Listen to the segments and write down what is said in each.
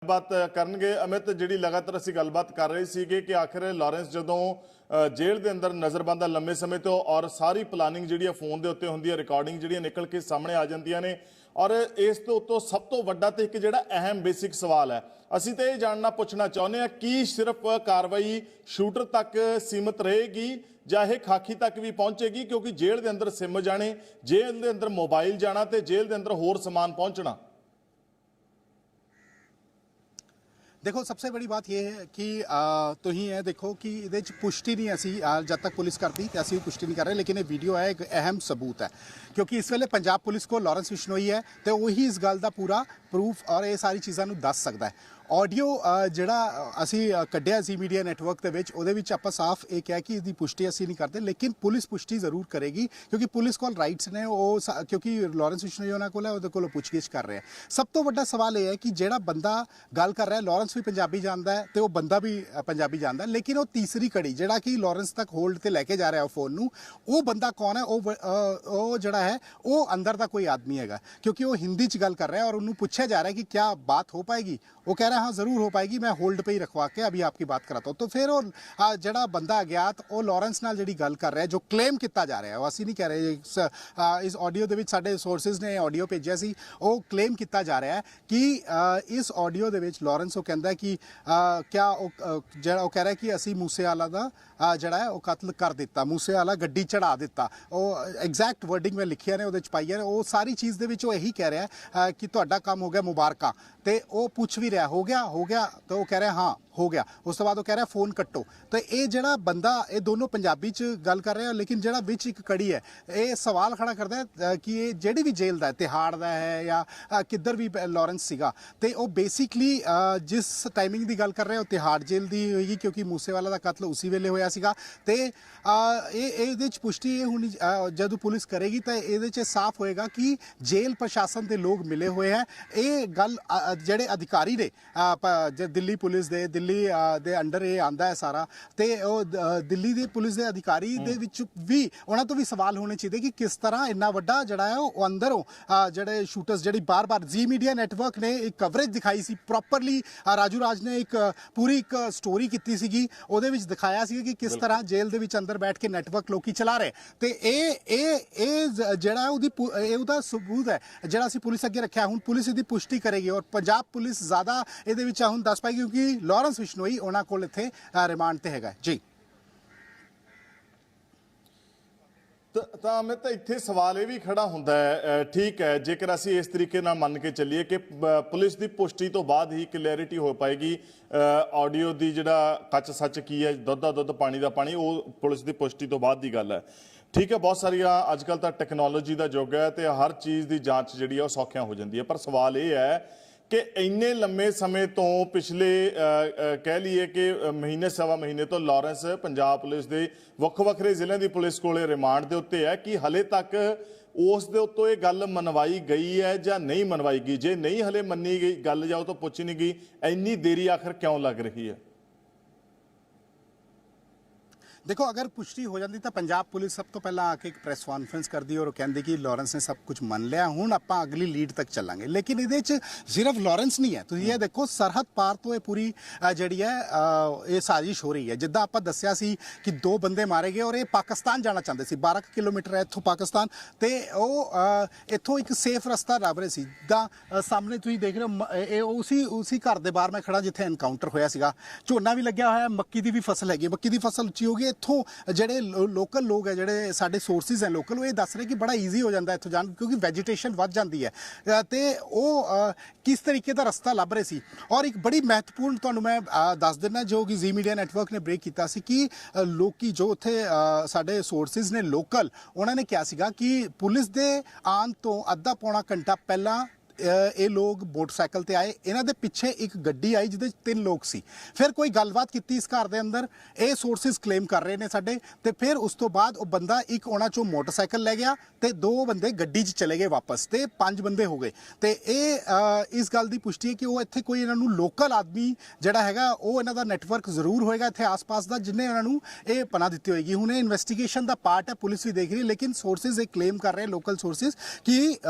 बात करनगे अमित जी लगातार असीं गलबात कर रहे थे कि आखिर लॉरेंस जदों जेल के अंदर नज़रबंद लंबे समय तो और सारी प्लानिंग जी फोन के उत्ते होंदी है रिकॉर्डिंग जी निकल के सामने आ जांदियां ने और इस तो उत्तों सब तो वड्डा ते एक जिहड़ा अहम बेसिक सवाल है असीं तो ये जानना पुछना चाहुंदे हां कि सिर्फ कार्रवाई शूटर तक सीमित रहेगी ਜਾਂ ਇਹ ਖਾਕੀ तक भी पहुंचेगी क्योंकि जेल के अंदर सिम जाने जेल के अंदर मोबाइल जाना तो जेल के अंदर होर समान पहुंचना। देखो सबसे बड़ी बात यह है कि तुसीं ये देखो कि ये पुष्टि नहीं असी जब तक पुलिस करती तो असी पुष्टि नहीं कर रहे लेकिन ये वीडियो है एक अहम सबूत है क्योंकि इस वेले पंजाब पुलिस को लॉरेंस बिश्नोई है तो वही इस गल का पूरा प्रूफ और ये सारी चीज़ों दस सकता है। ऑडियो जिहड़ा असी कढ़िया जी मीडिया नैटवर्क के विच आपां साफ ये कहा कि इसकी पुष्टि असी नहीं करते लेकिन पुलिस पुष्टि जरूर करेगी क्योंकि पुलिस को राइट्स ने वो क्योंकि लॉरेंस बिश्नोई उन्होंने को उहदे कोलों पुछगिछ कर रहे हैं। सब तो वड्डा सवाल यह है कि जिहड़ा बंदा गल कर रहा है लॉरेंस भी पंजाबी जानता है तो वह बंदा भी पंजाबी जानता है लेकिन वो तीसरी कड़ी जिहड़ा कि लॉरेंस तक होल्ड ते लैके जा रहा है फोन नूं वो बंदा कौन है वो जिहड़ा है वो अंदर का कोई आदमी है क्योंकि वो हिंदी च गल कर रहा है और उन्होंने पूछा जा रहा है कि क्या बात हो पाएगी वो कह रहा है हाँ ज़रूर हो पाएगी मैं होल्ड पे ही रखवा के अभी आपकी बात कराता हूँ। तो फिर वो जड़ा बंदा अज्ञात वो लॉरेंस नाल जी गल कर रहा है जो क्लेम किया जा रहा है वो असी नहीं कह रहे इस ऑडियो के साडे सोर्सिस ने ऑडियो भेजा सी वो क्लेम किया जा रहा है कि इस ऑडियो के लॉरेंस वो कहता है कि क्या जड़ा वो कह रहा है कि असी मूसेवाला का जड़ा है वो कत्ल कर दिता मूसेवाला गड्डी चढ़ा दिता वो एग्जैक्ट वर्डिंग में लिखिया ने वो पाई है वो सारी चीज़ के यही कह रहा है कि तुहाडा काम हो गया मुबारक तो वो पूछ भी रहा हो गया तो वो कह रहा है हाँ हो गया उस तो बाद वो कह रहा है फोन कट्टो तो ये जड़ा बंदा ये दोनों पंजाबी च गल कर रहे हैं लेकिन जड़ा विच एक कड़ी है ये सवाल खड़ा करता है कि ये जिहड़ी भी जेल का तिहाड़ का है या किधर भी लॉरेंस सीगा तो वो बेसिकली जिस टाइमिंग की गल कर रहे हैं तिहाड़ जेल की होगी क्योंकि मूसेवाला का कत्ल उसी वेले होया सीगा ते ये पुष्टि ये होनी जदों पुलिस करेगी तो ये साफ होएगा कि जेल प्रशासन के लोग मिले हुए हैं। ये गल ਜਿਹੜੇ अधिकारी ने दिल्ली पुलिस दे दिल्ली दे अंडर ये आंदा है सारा तो दिल्ली दे पुलिस दे अधिकारी दे विच भी उन्हां तो भी सवाल होने चाहिए कि किस तरह इन्ना वड्डा जड़ा है वो अंदरों जड़े शूटर्स जड़ी बार बार जी मीडिया नैटवर्क ने एक कवरेज दिखाई सी प्रॉपरली राजू राज ने एक पूरी एक स्टोरी की सी ਉਹਦੇ ਵਿੱਚ ਦਿਖਾਇਆ ਸੀ कि किस तरह जेल ਦੇ ਵਿੱਚ अंदर बैठ के नैटवर्क लोग चला रहे तो ये ਜਿਹੜਾ ਉਹਦਾ सबूत है ਜਿਹੜਾ ਅਸੀਂ पुलिस अगे रखा ਹੁਣ पुलिस इसकी पुष्टि करेगी और पंजाब पुलिस ज़्यादा ये ਹੁਣ दस पाएगी क्योंकि लॉरेंस बिश्नोई उन्होंने को इत्थे रिमांड ते हैगा जी। ਤਾਂ ਅਮਿਤ ਇੱਥੇ ਸਵਾਲ ਇਹ ਵੀ ਖੜਾ ਹੁੰਦਾ ਹੈ ਠੀਕ ਹੈ ਜੇਕਰ ਅਸੀਂ ਇਸ ਤਰੀਕੇ ਨਾਲ ਮੰਨ ਕੇ ਚੱਲੀਏ ਕਿ ਪੁਲਿਸ ਦੀ ਪੁਸ਼ਟੀ ਤੋਂ ਬਾਅਦ ਹੀ ਕਲੈਰਿਟੀ ਹੋ ਪਾਏਗੀ ਆਡੀਓ ਦੀ ਜਿਹੜਾ ਕੱਚ ਸੱਚ ਕੀ ਹੈ ਦੁੱਧ ਦਾ ਦੁੱਧ ਪਾਣੀ ਦਾ ਪਾਣੀ ਉਹ ਪੁਲਿਸ ਦੀ ਪੁਸ਼ਟੀ ਤੋਂ ਬਾਅਦ ਦੀ ਗੱਲ ਹੈ ਠੀਕ ਹੈ। ਬਹੁਤ ਸਾਰੀਆਂ ਅੱਜ ਕੱਲ੍ਹ ਤਾਂ ਟੈਕਨੋਲੋਜੀ ਦਾ ਯੁੱਗ ਹੈ ਤੇ ਹਰ ਚੀਜ਼ ਦੀ ਜਾਂਚ ਜਿਹੜੀ ਹੈ ਉਹ ਸੌਖਿਆਂ ਹੋ ਜਾਂਦੀ ਹੈ ਪਰ ਸਵਾਲ ਇਹ ਹੈ कि इन्ने लंबे समय तो पिछले कह लीए कि महीने सवा महीने तो लॉरेंस पंजाब पुलिस के ਵੱਖ-ਵੱਖਰੇ ਜ਼ਿਲ੍ਹਿਆਂ ਦੀ पुलिस कोले रिमांड के उत्ते है कि हले तक उस दे उत्तों ये गल मनवाई गई है या नहीं मनवाई गई जे नहीं हले मनी गई गल जाओ तो पुछ नहीं गई इन्नी देरी आखिर क्यों लग रही है। देखो अगर पुष्टि हो जाती तो पंजाब पुलिस सब तो पहला आके एक प्रेस कॉन्फ्रेंस कर दी और कहती कि लॉरेंस ने सब कुछ मन लिया हुण आपां अगली लीड तक चलांगे लेकिन ये सिर्फ लॉरेंस नहीं है तो ये देखो सरहद पार तो ये पूरी जी है ये साजिश हो रही है जिद्दां आपां दस्सिया सी कि 2 बंदे मारे गए और ये पाकिस्तान जाना चाहते सी 12 किलोमीटर है इत्थों पाकिस्तान तो वो इत्थों एक सेफ रस्ता लभ रहे सी जिद्दां सामने तुसीं देख रहे हो उसी घर के बाहर मैं खड़ा जिथे एनकाउंटर होया सीगा झोना भी लग्या होया मक्की की भी फसल हैगी मक्की की फसल उच्ची हो गई इत्थों ਜਿਹੜੇ लोकल लोग है ਜਿਹੜੇ ਸਾਡੇ सोर्सिस हैं लोकल ये दस रहे कि बड़ा ईजी हो जाता है इत्थों जान क्योंकि वैजीटेशन ਵੱਧ ਜਾਂਦੀ है तो वो किस तरीके का रस्ता ਲੱਭ ਰਹੇ ਸੀ और एक बड़ी महत्वपूर्ण ਤੁਹਾਨੂੰ मैं दस देना जो कि जी मीडिया नैटवर्क ने ब्रेक किया सी कि लोकी जो उत्थे ਸਾਡੇ सोर्सिस ने लोकल उन्होंने किया सीगा कि पुलिस के आन तो अद्धा पौना घंटा पहला ये लोग मोटरसाइकिल ते आए इन्हां दे पिछे एक गड्डी आई जिहदे 3 लोग सी फिर कोई गलबात की इस घर के अंदर ये सोर्सिस क्लेम कर रहे हैं साडे ते फिर उस तो बाद वो बंदा एक उन्हां चों मोटरसाइकिल लै गया ते 2 बंदे गड्डी 'च चले गए वापस ते 5 बंदे हो गए ते इस गल की पुष्टि है कि वो इत्थे कोई इन्हां नूं लोकल आदमी जिहड़ा हैगा वो इन्हां दा नैटवर्क जरूर होएगा इत्थे आस पास दा जिन्हें इन्हां नूं ये पनाह दित्ती होएगी हुण इन्वेस्टिगेशन का पार्ट है पुलिस भी देख रही है लेकिन सोर्सिस ये क्लेम कर रहे हैं लोकल सोर्सिस कि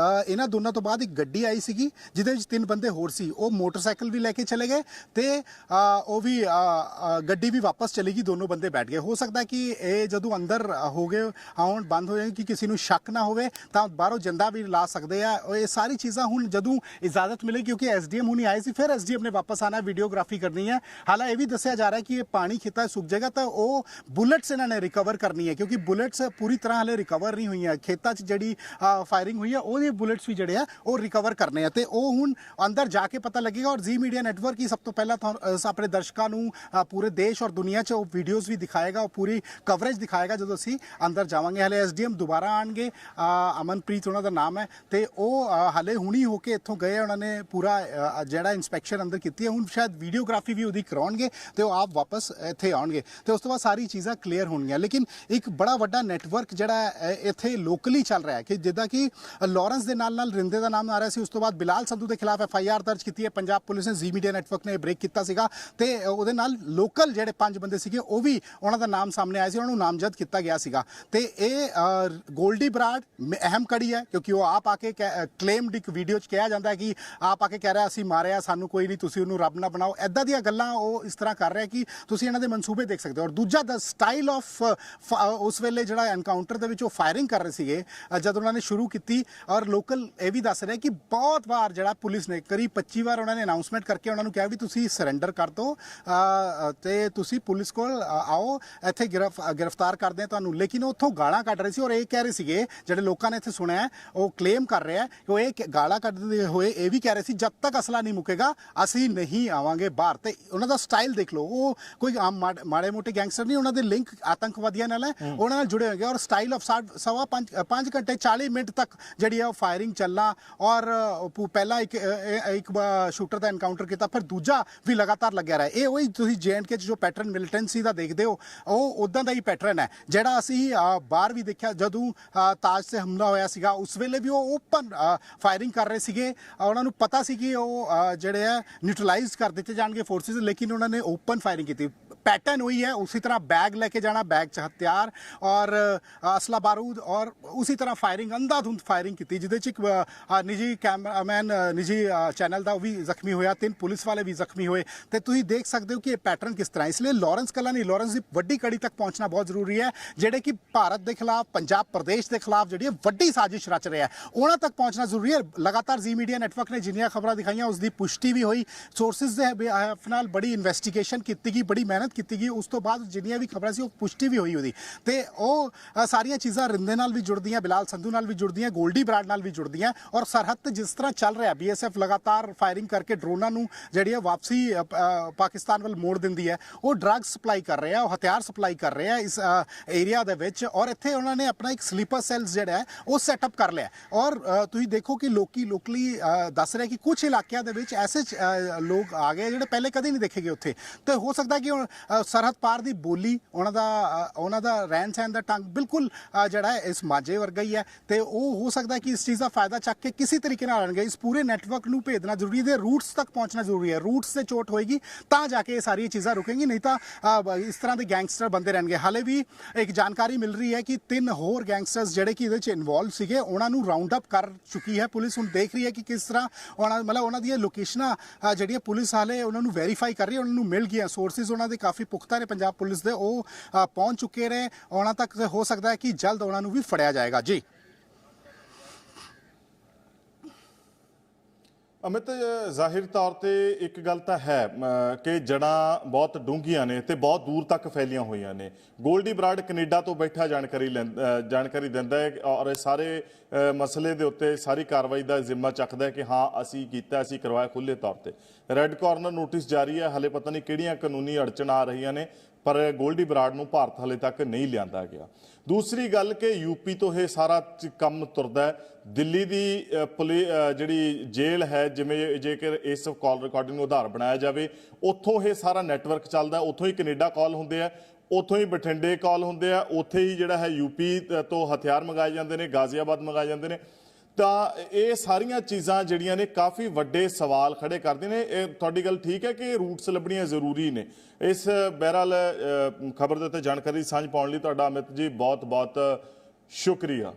इन्हां दोनों तो बाद एक गड्डी आई ਸੀਗੀ ਜਿਹਦੇ ਵਿੱਚ 3 ਬੰਦੇ ਹੋਰ ਸੀ, ਉਹ ਮੋਟਰਸਾਈਕਲ ਵੀ ਲੈ ਕੇ ਚਲੇ ਗਏ ਤੇ ਉਹ ਵੀ ਗੱਡੀ ਵੀ ਵਾਪਸ ਚਲੀ ਗਈ, ਦੋਨੋਂ ਬੰਦੇ ਬੈਠ ਗਏ। ਹੋ ਸਕਦਾ ਕਿ ਇਹ ਜਦੋਂ ਅੰਦਰ ਹੋ ਗਏ ਆਉਣ ਬੰਦ ਹੋ ਜਾਏ ਕਿ ਕਿਸੇ ਨੂੰ ਸ਼ੱਕ ਨਾ ਹੋਵੇ ਤਾਂ ਬਾਹਰੋਂ ਜੰਦਾ ਵੀ ਲਾ ਸਕਦੇ ਆ। ਇਹ ਸਾਰੀ ਚੀਜ਼ਾਂ ਹੁਣ ਜਦੋਂ ਇਜਾਜ਼ਤ ਮਿਲੇ, ਕਿਉਂਕਿ ਐਸਡੀਐਮ ਹੁਣੀ ਆਏ ਸੀ, ਫਿਰ ਐਸਡੀਐਮ ਨੇ ਵਾਪਸ ਆਣਾ, ਵੀਡੀਓਗ੍ਰਾਫੀ ਕਰਨੀ ਹੈ। ਹਾਲਾਂ ਇਹ ਵੀ ਦੱਸਿਆ ਜਾ ਰਿਹਾ ਕਿ ਇਹ ਪਾਣੀ ਖੇਤਾਂ ਸੁੱਕ ਜਾਏਗਾ ਤਾਂ ਉਹ ਬੁਲੇਟਸ ਇਹਨਾਂ ਨੇ ਰਿਕਵਰ ਕਰਨੀ ਹੈ, ਕਿਉਂਕਿ ਬੁਲੇਟਸ ਪੂਰੀ ਤਰ੍ਹਾਂ ਹਲੇ ਰਿਕਵਰ ਨਹੀਂ ਹੋਈਆਂ। ਖੇਤਾਂ 'ਚ ਜਿਹੜੀ ਫਾਇਰਿੰਗ ਹੋਈ ਹੈ ਉਹਦੇ ਬੁਲੇਟਸ ਵੀ ਜਿਹੜੇ ਆ ਉਹ ਰਿਕਵਰ ਕਰਨੇ ਆ ਤੇ ਉਹ ਹੁਣ ਅੰਦਰ ਜਾ ਕੇ ਪਤਾ ਲੱਗੇਗਾ। ਔਰ ਜ਼ੀ ਮੀਡੀਆ ਨੈਟਵਰਕ ਹੀ ਸਭ ਤੋਂ ਪਹਿਲਾਂ ਆਪਣੇ ਦਰਸ਼ਕਾਂ ਨੂੰ ਪੂਰੇ ਦੇਸ਼ ਔਰ ਦੁਨੀਆ 'ਚ ਉਹ ਵੀਡੀਓਜ਼ ਵੀ ਦਿਖਾਏਗਾ, ਉਹ ਪੂਰੀ ਕਵਰੇਜ ਦਿਖਾਏਗਾ ਜਦੋਂ ਅਸੀਂ ਅੰਦਰ ਜਾਵਾਂਗੇ। ਹਲੇ ਐਸਡੀਐਮ ਦੁਬਾਰਾ ਆਣਗੇ, ਅਮਨਪ੍ਰੀਤ ਉਹਨਾਂ ਦਾ ਨਾਮ ਹੈ ਤੇ ਉਹ ਹਲੇ ਹੁਣੀ ਹੋ ਕੇ ਇੱਥੋਂ ਗਏ, ਉਹਨਾਂ ਨੇ ਪੂਰਾ ਜਿਹੜਾ ਇਨਸਪੈਕਸ਼ਨ ਅੰਦਰ ਕੀਤੀ ਹੈ। ਹੁਣ ਸ਼ਾਇਦ ਵੀਡੀਓਗ੍ਰਾਫੀ ਵੀ ਉਹਦੀ ਕਰਾਉਣਗੇ ਤੇ ਉਹ ਆਪ ਵਾਪਸ ਇੱਥੇ ਆਉਣਗੇ ਤੇ ਉਸ ਤੋਂ ਬਾਅਦ ਸਾਰੀ ਚੀਜ਼ਾਂ ਕਲੀਅਰ ਹੋਣਗੀਆਂ। ਲੇਕਿਨ ਇੱਕ ਬੜਾ ਵੱਡਾ ਨੈਟਵਰਕ ਜਿਹੜਾ ਇੱਥੇ ਲੋਕਲੀ ਚੱਲ ਰਿਹਾ ਹੈ ਕਿ ਜਿੱਦਾਂ ਕਿ ਲਾਰੈਂਸ ਦੇ ਨਾਲ ਰਿੰਦੇ ਦਾ ਨਾਮ ਆ ਰਿਹਾ ਸੀ, ਉਸ ਤੋਂ ਬਾਅਦ ਬਿਲਾਲ ਸੰਧੂ ਦੇ ਖਿਲਾਫ FIR ਦਰਜ ਕੀਤੀ ਹੈ ਪੰਜਾਬ ਪੁਲਿਸ ਨੇ, ਜ਼ੀ ਮੀਡੀਆ ਨੈਟਵਰਕ ਨੇ ਬ੍ਰੇਕ ਕੀਤਾ ਸੀਗਾ ਤੇ ਉਹਦੇ ਨਾਲ ਲੋਕਲ ਜਿਹੜੇ 5 ਬੰਦੇ ਸੀਗੇ ਉਹ ਵੀ ਉਹਨਾਂ ਦਾ ਨਾਮ ਸਾਹਮਣੇ ਆਇਆ ਸੀ, ਉਹਨਾਂ ਨੂੰ ਨਾਮਜ਼ਦ ਕੀਤਾ ਗਿਆ ਸੀਗਾ। ਤੇ ਇਹ ਗੋਲਡੀ ਬਰਾੜ ਅਹਿਮ ਕੜੀ ਹੈ ਕਿਉਂਕਿ ਉਹ ਆਪ ਆ ਕੇ ਕਲੇਮਡ ਇੱਕ ਵੀਡੀਓ 'ਚ ਕਿਹਾ ਜਾਂਦਾ ਹੈ ਕਿ ਆਪ ਆ ਕੇ ਕਹਿ ਰਿਹਾ ਅਸੀਂ ਮਾਰਿਆ, ਸਾਨੂੰ ਕੋਈ ਨਹੀਂ, ਤੁਸੀਂ ਉਹਨੂੰ ਰੱਬ ਨਾ ਬਣਾਓ। ਐਦਾਂ ਦੀਆਂ ਗੱਲਾਂ ਉਹ ਇਸ ਤਰ੍ਹਾਂ ਕਰ ਰਿਹਾ ਕਿ ਤੁਸੀਂ ਇਹਨਾਂ ਦੇ ਮਨਸੂਬੇ ਦੇਖ ਸਕਦੇ ਹੋ। ਔਰ ਦੂਜਾ ਦਾ ਸਟਾਈਲ ਆਫ ਉਸ ਵੇਲੇ ਜਿਹੜਾ ਐਨਕਾਊਂਟਰ ਦੇ ਵਿੱਚ ਉਹ ਫਾਇਰਿੰਗ ਕਰ ਰਹੇ ਸੀਗੇ ਜਦ ਉਹਨਾਂ ਨੇ ਸ਼ੁਰੂ ਕੀਤੀ। ਔਰ ਲੋਕਲ ਇਹ ਵੀ ਦੱਸ ਰਿਹਾ ਕਿ ਬਹੁਤ ਵਾਰ ਜਿਹੜਾ ਪੁਲਿਸ ਨੇ ਕਰੀਬ 25 ਵਾਰ ਉਹਨਾਂ ਨੇ ਅਨਾਉਂਸਮੈਂਟ ਕਰਕੇ ਉਹਨਾਂ ਨੂੰ ਕਿਹਾ ਵੀ ਤੁਸੀਂ ਸਰੈਂਡਰ ਕਰ ਦਿਓ ਤੇ ਤੁਸੀਂ ਪੁਲਿਸ ਕੋਲ ਆਓ, ਇੱਥੇ ਗ੍ਰਿਫਤਾਰ ਕਰਦੇ ਆ ਤੁਹਾਨੂੰ। ਲੇਕਿਨ ਉਹ ਉੱਥੋਂ ਗਾਲਾਂ ਕੱਢ ਰਹੇ ਸੀ ਔਰ ਇਹ ਕਹਿ ਰਹੇ ਸੀਗੇ, ਜਿਹੜੇ ਲੋਕਾਂ ਨੇ ਇੱਥੇ ਸੁਣਿਆ ਉਹ ਕਲੇਮ ਕਰ ਰਿਹਾ ਕਿ ਉਹ ਇਹ ਗਾਲਾਂ ਕੱਢਦੇ ਹੋਏ ਇਹ ਵੀ ਕਹਿ ਰਹੇ ਸੀ ਜਦ ਤੱਕ ਅਸਲਾ ਨਹੀਂ ਮੁੱਕੇਗਾ ਅਸੀਂ ਨਹੀਂ ਆਵਾਂਗੇ ਬਾਹਰ। ਤੇ ਉਹਨਾਂ ਦਾ ਸਟਾਈਲ ਦੇਖ ਲਓ, ਉਹ ਕੋਈ ਆਮ ਮਾੜੇ ਮੋਟੇ ਗੈਂਗਸਟਰ ਨਹੀਂ, ਉਹਨਾਂ ਦੇ ਲਿੰਕ ਆਤੰਕਵਾਦੀਆਂ ਨਾਲ ਹੈ, ਉਹਨਾਂ ਨਾਲ ਜੁੜੇ ਹੋਏ। ਔਰ ਸਟਾਈਲ ਆਫ 5 ਘੰਟੇ 40 ਮਿੰਟ ਤੱਕ ਜਿਹੜੀ ਆ ਫਾਇਰਿੰਗ ਚੱਲਣਾ ਔਰ ਪਹਿਲਾਂ ਇੱਕ ਸ਼ੂਟਰ ਦਾ ਐਨਕਾਊਂਟਰ ਕੀਤਾ, ਫਿਰ ਦੂਜਾ ਵੀ ਲਗਾਤਾਰ ਲੱਗਿਆ ਰਿਹਾ। ਇਹ ਉਹੀ ਤੁਸੀਂ JNK 'ਚ ਜੋ ਪੈਟਰਨ ਮਿਲੀਟੈਂਸੀ ਦਾ ਦੇਖਦੇ ਹੋ ਉਹ ਉਦਾਂ ਦਾ ਹੀ ਪੈਟਰਨ ਹੈ ਜਿਹੜਾ ਅਸੀਂ ਬਾਹਰ ਵੀ ਦੇਖਿਆ ਜਦੋਂ ਤਾਜ 'ਤੇ ਹਮਲਾ ਹੋਇਆ ਸੀਗਾ। ਉਸ ਵੇਲੇ ਵੀ ਉਹ ਓਪਨ ਫਾਇਰਿੰਗ ਕਰ ਰਹੇ ਸੀਗੇ, ਉਹਨਾਂ ਨੂੰ ਪਤਾ ਸੀ ਕਿ ਉਹ ਜਿਹੜੇ ਆ ਨਿਊਟਰਲਾਈਜ਼ ਕਰ ਦਿੱਤੇ ਜਾਣਗੇ ਫੋਰਸਿਸ, ਲੇਕਿਨ ਉਹਨਾਂ ਨੇ ਓਪਨ ਫਾਇਰਿੰਗ ਕੀਤੀ। पैटर्न वही है, उसी तरह बैग लेके जाना, बैग च हथियार और असला बारूद और उसी तरह फायरिंग अंधाधुंध फायरिंग की जिहदे च एक निजी कैमरामैन निजी चैनल का भी जख्मी होया, 3 पुलिस वाले भी जख्मी होए। तो तुसीं देख सकते हो कि पैटर्न किस तरह। इसलिए लॉरेंस कला नहीं, लॉरेंस की वड्डी कड़ी तक पहुंचना बहुत जरूरी है, जिहड़े कि भारत के खिलाफ पंजाब प्रदेश के खिलाफ जिहड़ी वड्डी साजिश रच रहे हैं, उन्हां तक पहुंचना जरूरी है। लगातार जी मीडिया नेटवर्क ने जिन्नियां खबरां दिखाईयां उसकी पुष्टि भी हुई, सोर्सिस दे नाल बड़ी इन्वेस्टिगेशन की गई, बड़ी मेहनत की गई, उस तो बाद जिन्नियां भी खबरां सी पुष्टि भी हुई ਉਹਦੀ ਤੇ ਉਹ ਸਾਰੀਆਂ ਚੀਜ਼ਾਂ ਰਿੰਦੇ ਨਾਲ ਵੀ ਜੁੜਦੀਆਂ, ਬਿਲਾਲ ਸੰਧੂ ਨਾਲ ਵੀ ਜੁੜਦੀਆਂ, ਗੋਲਡੀ ਬਰਾੜ ਨਾਲ ਵੀ ਜੁੜਦੀਆਂ। ਔਰ ਸਰਹੱਦ ਤੇ ਜਿਸ ਤਰ੍ਹਾਂ ਚੱਲ ਰਿਹਾ BSF ਲਗਾਤਾਰ ਫਾਇਰਿੰਗ ਕਰਕੇ ਡਰੋਨਾਂ ਨੂੰ ਜਿਹੜੀ ਹੈ ਵਾਪਸੀ ਪਾਕਿਸਤਾਨ ਵੱਲ ਮੋੜ ਦਿੰਦੀ ਹੈ, ਉਹ ਡਰੱਗ ਸਪਲਾਈ ਕਰ ਰਿਹਾ, ਉਹ ਹਥਿਆਰ ਸਪਲਾਈ ਕਰ ਰਿਹਾ ਇਸ ਏਰੀਆ ਦੇ ਵਿੱਚ। ਔਰ ਇੱਥੇ ਉਹਨਾਂ ਨੇ ਆਪਣਾ ਇੱਕ ਸਲੀਪਰ ਸੈਲਸ ਜਿਹੜਾ ਹੈ ਉਹ ਸੈਟਅਪ ਕਰ ਲਿਆ। ਔਰ ਤੁਸੀਂ ਦੇਖੋ ਕਿ ਲੋਕਲੀ ਦੱਸ ਰਿਹਾ ਕਿ ਕੁਝ ਇਲਾਕਿਆਂ ਦੇ ਵਿੱਚ ਐਸੇ ਲੋਕ ਆ ਗਏ ਜਿਹੜੇ ਪਹਿਲੇ ਕਦੇ ਨਹੀਂ ਦੇਖੇ ਗਏ ਉੱਥੇ। ਤੇ ਹੋ ਸਕਦਾ ਕਿ ਸਰਹੱਦ ਪਾਰ ਦੀ ਬੋਲੀ ਉਹਨਾਂ ਦਾ ਰਹਿਣ ਸਹਿਣ ਦਾ ਢੰਗ ਬਿਲਕੁਲ ਜਿਹੜਾ ਇਸ ਮਾਝੇ ਵਰਗਾ ਹੀ ਹੈ, ਤੇ ਉਹ ਹੋ ਸਕਦਾ ਕਿ ਇਸ ਚੀਜ਼ ਦਾ ਫਾਇਦਾ ਚੱਕ ਕੇ ਕਿਸੇ ਤਰੀਕੇ ਨਾਲ ਆਣਗੇ। ਇਸ ਪੂਰੇ ਨੈਟਵਰਕ ਨੂੰ ਭੇਜਣਾ ਜ਼ਰੂਰੀ ਹੈ, ਰੂਟਸ ਤੱਕ ਪਹੁੰਚਣਾ ਜ਼ਰੂਰੀ ਹੈ। ਰੂਟਸ ਤੇ ਚੋਟ ਹੋਏਗੀ ਤਾਂ ਜਾ ਕੇ ਇਹ ਸਾਰੀਆਂ ਚੀਜ਼ਾਂ ਰੁਕੇਂਗੀ, ਨਹੀਂ ਤਾਂ ਇਸ ਤਰ੍ਹਾਂ ਦੇ ਗੈਂਗਸਟਰ ਬੰਦੇ ਰਹਿਣਗੇ। ਹਾਲੇ ਵੀ ਇੱਕ ਜਾਣਕਾਰੀ ਮਿਲ ਰਹੀ ਹੈ ਕਿ 3 ਹੋਰ ਗੈਂਗਸਟਰਸ ਜਿਹੜੇ ਕਿ ਇਹਦੇ ਵਿੱਚ ਇਨਵੋਲਵ ਸੀਗੇ ਉਹਨਾਂ ਨੂੰ ਰਾਉਂਡ ਅਪ ਕਰ ਚੁੱਕੀ ਹੈ ਪੁਲਿਸ। ਹੁਣ ਦੇਖ ਰਹੀ ਹੈ ਕਿ ਕਿਸ ਤਰ੍ਹਾਂ ਉਹਨਾਂ ਦੀਆਂ ਲੋਕੇਸ਼ਨਾਂ ਜਿਹੜੀਆਂ ਪੁਲਿਸ ਹਾਲੇ ਉਹਨਾਂ ਨੂੰ ਵੈਰੀਫਾਈ ਕਰ ਰਹੀ ਹੈ, ਉਹਨਾਂ ਨੂੰ ਮਿਲ ਗਈਆਂ। ਸੋਰਸਿਸ ਉਹਨਾਂ ਦੇ ਕਾਫੀ ਪੁਖਤਾ ਨੇ ਪੰਜਾਬ ਪੁਲਿਸ ਦੇ, ਉਹ ਪਹੁੰਚ ਚੁੱਕੇ ਨੇ ਉਹਨਾਂ ਤੱਕ। ਹੋ ਸਕਦਾ ਹੈ ਕਿ ਜਲਦ ਉਹਨਾਂ ਨੂੰ ਵੀ ਫੜਿਆ ਜਾਏਗਾ। ਜੀ ਅਮਿਤ, ਜ਼ਾਹਿਰ ਤੌਰ ਤੇ ਇੱਕ ਗੱਲ ਤਾਂ ਹੈ ਕਿ ਜੜਾਂ ਬਹੁਤ ਡੂੰਘੀਆਂ ਨੇ ਤੇ ਬਹੁਤ ਦੂਰ ਤੱਕ ਫੈਲੀਆਂ ਹੋਈਆਂ ਨੇ। ਗੋਲਡੀ ਬਰਾੜ ਕੈਨੇਡਾ ਤੋਂ ਬੈਠਾ ਜਾਣਕਾਰੀ ਦਿੰਦਾ ਹੈ ਔਰ ਇਹ ਸਾਰੇ ਮਸਲੇ ਦੇ ਉੱਤੇ ਸਾਰੀ ਕਾਰਵਾਈ ਦਾ ਜ਼ਿੰਮਾ ਚੱਕਦਾ ਹੈ ਕਿ ਹਾਂ ਅਸੀਂ ਕੀਤਾ, ਅਸੀਂ ਕਰਵਾਇਆ ਖੁੱਲ੍ਹੇ ਤੌਰ ਤੇ। ਰੈੱਡ ਕਾਰਨਰ ਨੋਟਿਸ ਜਾਰੀ ਹੈ, ਹਾਲੇ ਪਤਾ ਨਹੀਂ ਕਿਹੜੀਆਂ ਕਾਨੂੰਨੀ ਅੜਚਣਾਂ ਆ ਰਹੀਆਂ ਨੇ, ਪਰ ਗੋਲਡੀ ਬਰਾੜ ਨੂੰ ਭਾਰਤ ਹਾਲੇ ਤੱਕ ਨਹੀਂ ਲਿਆਂਦਾ ਗਿਆ। ਦੂਸਰੀ ਗੱਲ ਕਿ ਯੂਪੀ ਤੋਂ ਇਹ ਸਾਰਾ ਕੰਮ ਤੁਰਦਾ ਹੈ। ਦਿੱਲੀ ਦੀ ਜਿਹੜੀ ਜੇਲ੍ਹ ਹੈ, ਜਿਵੇਂ ਜੇਕਰ ਇਸ ਕਾਲ ਰਿਕਾਰਡਿੰਗ ਨੂੰ ਆਧਾਰ ਬਣਾਇਆ ਜਾਵੇ, ਉੱਥੋਂ ਇਹ ਸਾਰਾ ਨੈਟਵਰਕ ਚੱਲਦਾ, ਉੱਥੋਂ ਹੀ ਕੈਨੇਡਾ ਕਾਲ ਹੁੰਦੇ ਆ, ਉੱਥੋਂ ਹੀ ਬਠਿੰਡੇ ਕਾਲ ਹੁੰਦੇ ਆ, ਉੱਥੇ ਹੀ ਜਿਹੜਾ ਹੈ ਯੂਪੀ ਤੋਂ ਹਥਿਆਰ ਮੰਗਾਏ ਜਾਂਦੇ ਨੇ, ਗਾਜ਼ੀਆਬਾਦ ਮੰਗਾਏ ਜਾਂਦੇ ਨੇ। ਤਾਂ ਇਹ ਸਾਰੀਆਂ ਚੀਜ਼ਾਂ ਜਿਹੜੀਆਂ ਨੇ ਕਾਫੀ ਵੱਡੇ ਸਵਾਲ ਖੜੇ ਕਰਦੇ ਨੇ। ਇਹ ਤੁਹਾਡੀ ਗੱਲ ਠੀਕ ਹੈ ਕਿ ਰੂਟਸ ਲੱਭਣੀਆਂ ਜ਼ਰੂਰੀ ਨੇ। ਇਸ ਬਹਿਰਹਾਲ ਖਬਰ ਦੇ ਉੱਤੇ ਜਾਣਕਾਰੀ ਸਾਂਝ ਪਾਉਣ ਲਈ ਤੁਹਾਡਾ ਅਮਿਤ ਜੀ ਬਹੁਤ ਬਹੁਤ ਸ਼ੁਕਰੀਆ।